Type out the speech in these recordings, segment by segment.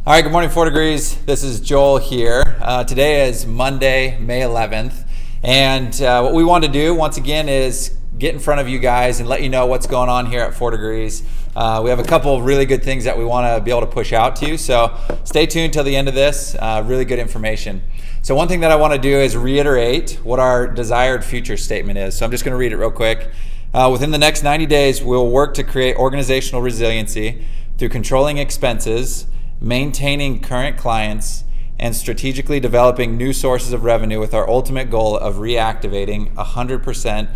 All right, good morning, 4 Degrees. This is Joel here. Today is Monday, May 11th. And what we want to do, once again, is get in front of you guys and let you know what's going on here at 4 Degrees. We have a couple of really good things that we want to be able to push out to you. So stay tuned till the end of this. Really good information. So one thing that I want to do is reiterate what our desired future statement is. So I'm just going to read it real quick. Within the next 90 days, we'll work to create organizational resiliency through controlling expenses, maintaining current clients, and strategically developing new sources of revenue with our ultimate goal of reactivating 100%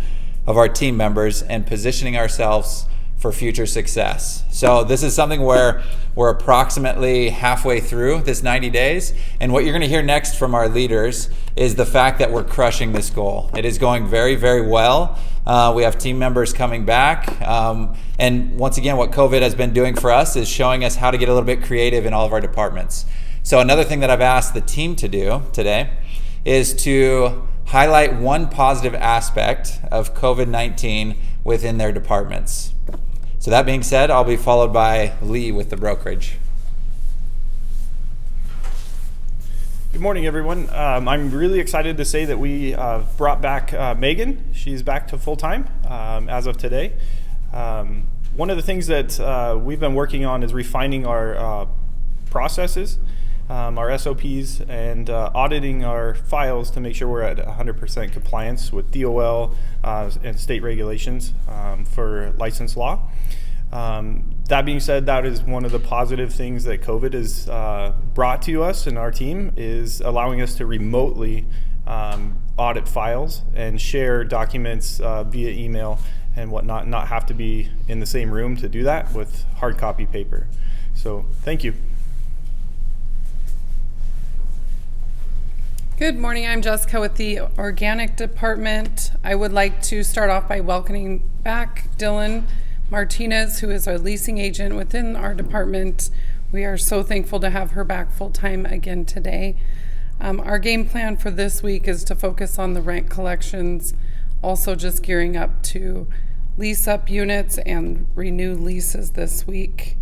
of our team members and positioning ourselves for future success. So this is something where we're approximately halfway through this 90 days, and what you're going to hear next from our leaders is the fact that we're crushing this goal. It is going very, very well. We have team members coming back, and once again, what COVID has been doing for us is showing us how to get a little bit creative in all of our departments. So another thing that I've asked the team to do today is to highlight one positive aspect of COVID-19 within their departments. So that being said, I'll be followed by Lee with the brokerage. Good morning, everyone. I'm really excited to say that we brought back Megan. She's back to full-time as of today. One of the things that we've been working on is refining our processes, our SOPs, and auditing our files to make sure we're at 100% compliance with DOL and state regulations for licensed law. That being said, that is one of the positive things that COVID has brought to us and our team, is allowing us to remotely audit files and share documents via email and whatnot, not have to be in the same room to do that with hard copy paper. So thank you. Good morning, I'm Jessica with the Organic Department. I would like to start off by welcoming back Dylan Martinez, who is our leasing agent within our department. We are so thankful to have her back full-time again today. Our game plan for this week is to focus on the rent collections, also just gearing up to lease up units and renew leases this week.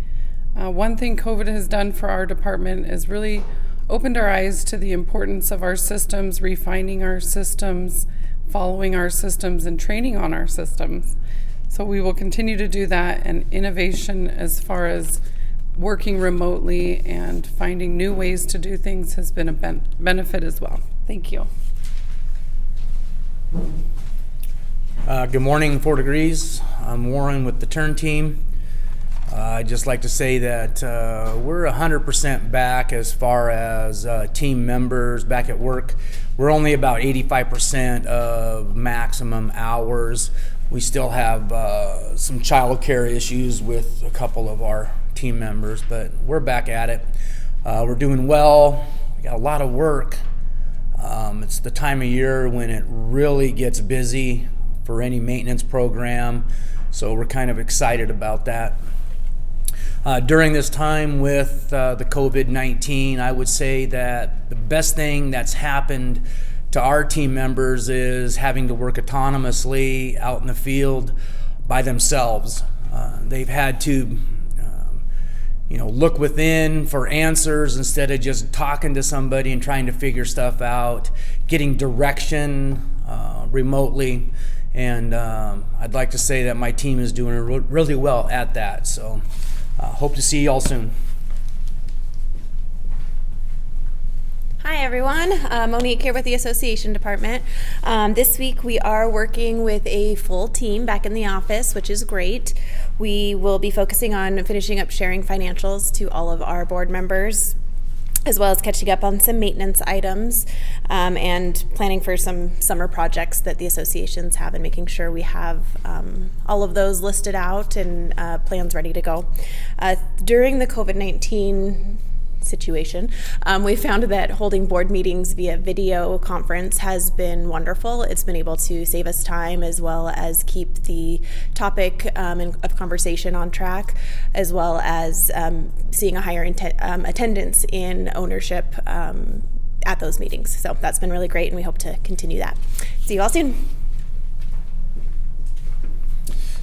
One thing COVID has done for our department is really opened our eyes to the importance of our systems, refining our systems, following our systems, and training on our systems. So we will continue to do that, and innovation as far as working remotely and finding new ways to do things has been a benefit as well. Thank you. Good morning, 4 Degrees. I'm Warren with the Turn team. I'd just like to say that we're 100% back as far as team members back at work. We're only about 85% of maximum hours. We still have some child care issues with a couple of our team members, but we're back at it. We're doing well. We got a lot of work. It's the time of year when it really gets busy for any maintenance program, so we're kind of excited about that. During this time with the COVID-19, I would say that the best thing that's happened to our team members is having to work autonomously out in the field by themselves. They've had to look within for answers instead of just talking to somebody and trying to figure stuff out, getting direction remotely. And I'd like to say that my team is doing really well at that. So hope to see you all soon. Hi everyone, Monique here with the Association Department. This week we are working with a full team back in the office, which is great. We will be focusing on finishing up sharing financials to all of our board members, as well as catching up on some maintenance items and planning for some summer projects that the associations have, and making sure we have all of those listed out and plans ready to go. During the COVID-19 situation, we found that holding board meetings via video conference has been wonderful. It's been able to save us time, as well as keep the topic of conversation on track, as well as seeing a higher attendance in ownership at those meetings. So that's been really great, and we hope to continue that. See you all soon.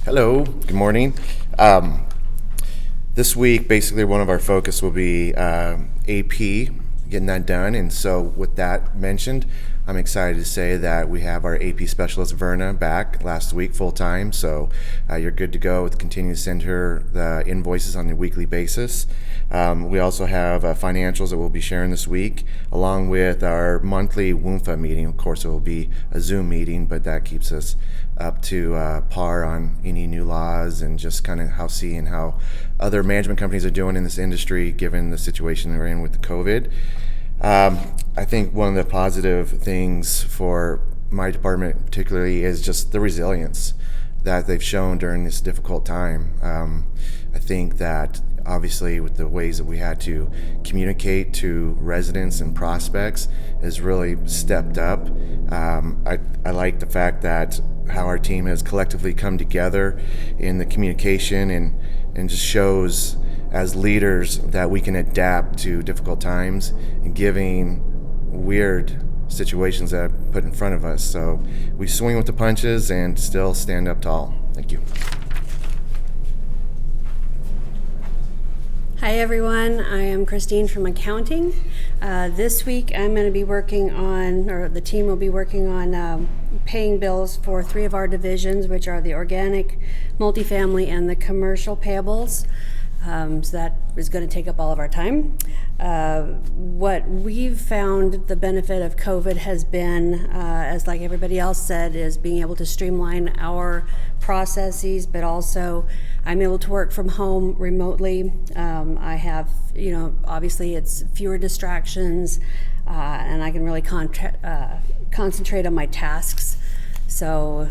Hello, good morning. This week, basically, one of our focus will be AP, getting that done. And so with that mentioned, I'm excited to say that we have our AP specialist, Verna, back last week full-time. So you're good to go with continuing to send her the invoices on a weekly basis. We also have financials that we'll be sharing this week, along with our monthly WUNFA meeting. Of course, it will be a Zoom meeting, but that keeps us up to par on any new laws and just kind of seeing how other management companies are doing in this industry, given the situation we're in with the COVID. I think one of the positive things for my department particularly is just the resilience that they've shown during this difficult time. I think that obviously with the ways that we had to communicate to residents and prospects has really stepped up. I like the fact that how our team has collectively come together in the communication and just shows as leaders that we can adapt to difficult times and giving weird situations that are put in front of us. So we swing with the punches and still stand up tall. Thank you. Hi everyone, I am Christine from accounting. This week I'm going to be working on, or the team will be working on paying bills for 3 of our divisions, which are the organic, multifamily, and the commercial payables. So that is going to take up all of our time. What we've found the benefit of COVID has been, as like everybody else said, is being able to streamline our processes, but also I'm able to work from home remotely. I have, obviously it's fewer distractions, and I can really concentrate on my tasks. So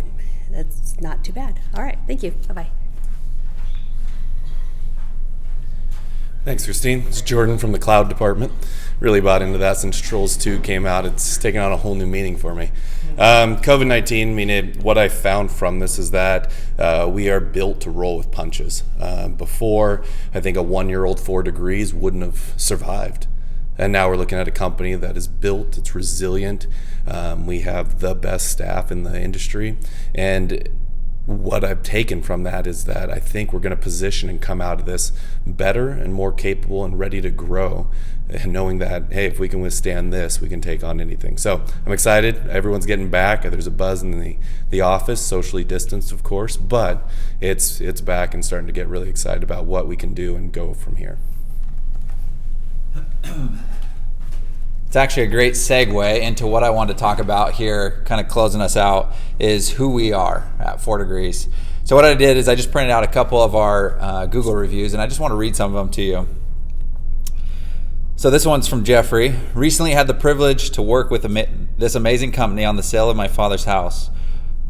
that's not too bad. All right, thank you. Bye-bye. Thanks, Christine. It's Jordan from the cloud department. Really bought into that since Trolls 2 came out. It's taken on a whole new meaning for me. COVID-19, what I found from this is that we are built to roll with punches. Before, I think a 1-year-old 4 degrees wouldn't have survived. And now we're looking at a company that is built, it's resilient. We have the best staff in the industry. And what I've taken from that is that I think we're going to position and come out of this better and more capable and ready to grow, and knowing that, hey, if we can withstand this, we can take on anything. So I'm excited. Everyone's getting back. There's a buzz in the office, socially distanced, of course, but it's back and starting to get really excited about what we can do and go from here. It's actually a great segue into what I want to talk about here, kind of closing us out, is who we are at 4 Degrees. So what I did is I just printed out a couple of our Google reviews, and I just want to read some of them to you. So this one's from Jeffrey. Recently had the privilege to work with this amazing company on the sale of my father's house.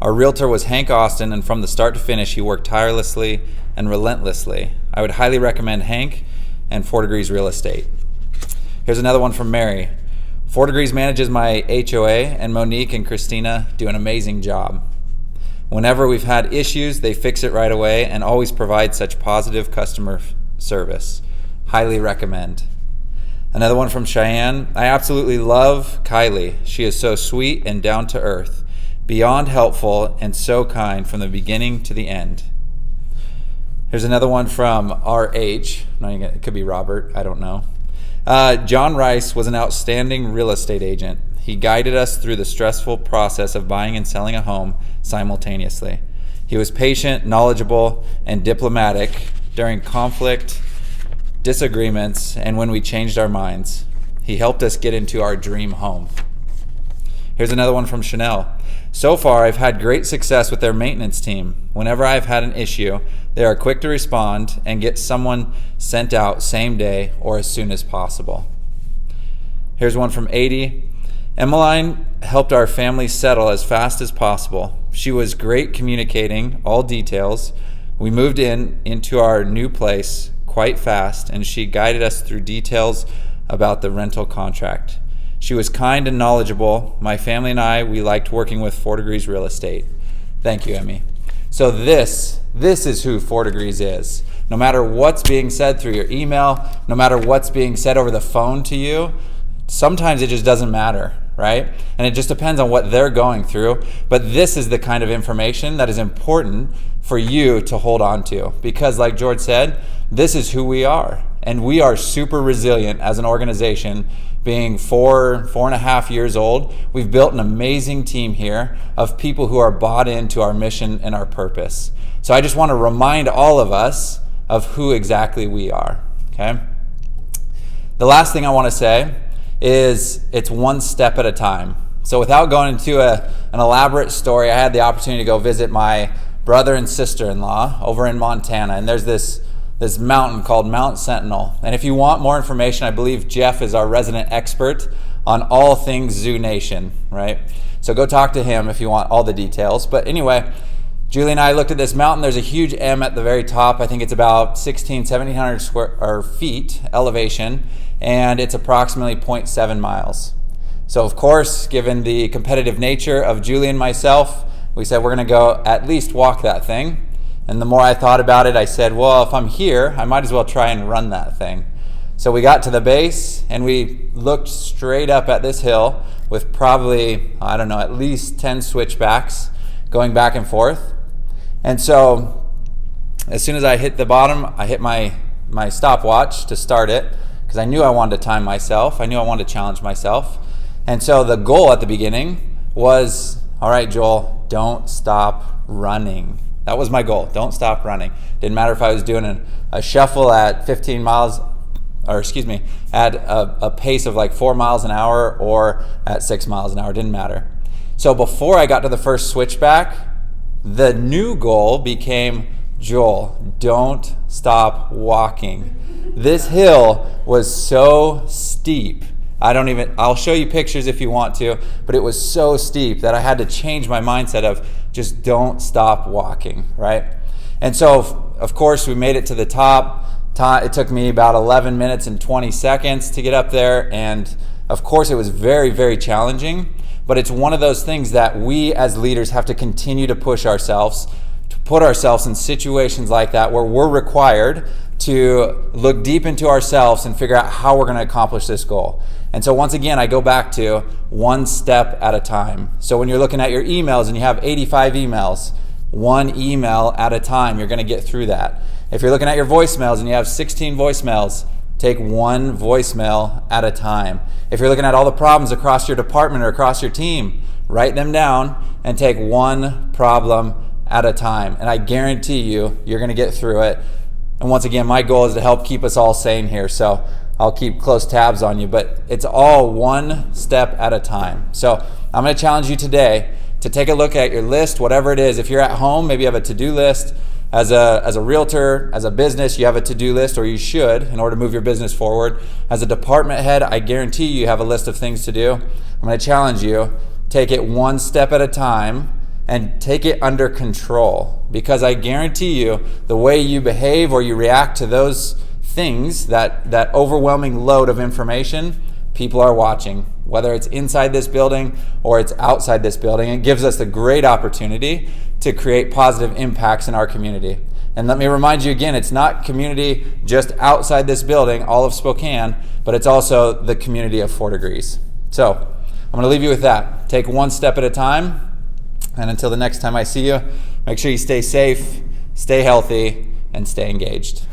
Our realtor was Hank Austin, and from the start to finish, he worked tirelessly and relentlessly. I would highly recommend Hank and 4 Degrees Real Estate. Here's another one from Mary. 4 Degrees manages my HOA, and Monique and Christina do an amazing job. Whenever we've had issues, they fix it right away and always provide such positive customer service. Highly recommend. Another one from Cheyenne. I absolutely love Kylie. She is so sweet and down to earth, beyond helpful and so kind from the beginning to the end. Here's another one from RH. It could be Robert, I don't know. John Rice was an outstanding real estate agent. He guided us through the stressful process of buying and selling a home simultaneously. He was patient, knowledgeable, and diplomatic during conflict, disagreements, and when we changed our minds. He helped us get into our dream home. Here's another one from Chanel. So far, I've had great success with their maintenance team. Whenever I've had an issue, they are quick to respond and get someone sent out same day or as soon as possible. Here's one from 80. Emmeline helped our family settle as fast as possible. She was great communicating all details. We moved into our new place quite fast, and she guided us through details about the rental contract. She was kind and knowledgeable. My family and I, we liked working with 4 Degrees Real Estate. Thank you, Emmy. So this is who 4 Degrees is. No matter what's being said through your email, no matter what's being said over the phone to you, sometimes it just doesn't matter. right? And it just depends on what they're going through. But this is the kind of information that is important for you to hold on to, because like George said, this is who we are. And we are super resilient as an organization. Being 4.5 years old, we've built an amazing team here of people who are bought into our mission and our purpose. So I just want to remind all of us of who exactly we are, okay? The last thing I want to say is it's one step at a time. So without going into an elaborate story, I had the opportunity to go visit my brother and sister-in-law over in Montana, and there's this mountain called Mount Sentinel. And if you want more information, I believe Jeff is our resident expert on all things Zoo Nation, right? So go talk to him if you want all the details. But anyway, Julie and I looked at this mountain. There's a huge M at the very top. I think it's about 1,700 feet elevation, and it's approximately 0.7 miles. So of course, given the competitive nature of Julie and myself, we said we're gonna go at least walk that thing. And the more I thought about it, I said, well, if I'm here, I might as well try and run that thing. So we got to the base and we looked straight up at this hill with probably, I don't know, at least 10 switchbacks going back and forth. And so as soon as I hit the bottom, I hit my stopwatch to start it, because I knew I wanted to time myself. I knew I wanted to challenge myself. And so the goal at the beginning was, all right, Joel, don't stop running. That was my goal. Don't stop running. Didn't matter if I was doing a shuffle at 15 miles, or excuse me, at a pace of like 4 miles an hour or at 6 miles an hour. Didn't matter. So before I got to the first switchback, the new goal became, Joel, don't stop walking. This hill was so steep. I'll show you pictures if you want to, but it was so steep that I had to change my mindset of just don't stop walking, right? And so, of course, we made it to the top. It took me about 11 minutes and 20 seconds to get up there, and of course, it was very, very challenging, but it's one of those things that we as leaders have to continue to push ourselves, to put ourselves in situations like that where we're required to look deep into ourselves and figure out how we're going to accomplish this goal. And so once again, I go back to one step at a time. So when you're looking at your emails and you have 85 emails, one email at a time, you're going to get through that. If you're looking at your voicemails and you have 16 voicemails, take one voicemail at a time. If you're looking at all the problems across your department or across your team, write them down and take one problem at a time. And I guarantee you, you're going to get through it. And once again, my goal is to help keep us all sane here. So I'll keep close tabs on you, but it's all one step at a time. So I'm going to challenge you today to take a look at your list, whatever it is. If you're at home, maybe you have a to-do list. As a realtor, as a business, you have a to-do list, or you should, in order to move your business forward. As a department head, I guarantee you have a list of things to do. I'm going to challenge you, take it one step at a time and take it under control, because I guarantee you the way you behave or you react to those things, that overwhelming load of information, people are watching, whether it's inside this building or it's outside this building. It gives us a great opportunity to create positive impacts in our community. And let me remind you again, it's not community just outside this building, all of Spokane, but it's also the community of 4 Degrees. So I'm going to leave you with that. Take one step at a time. And until the next time I see you, make sure you stay safe, stay healthy, and stay engaged.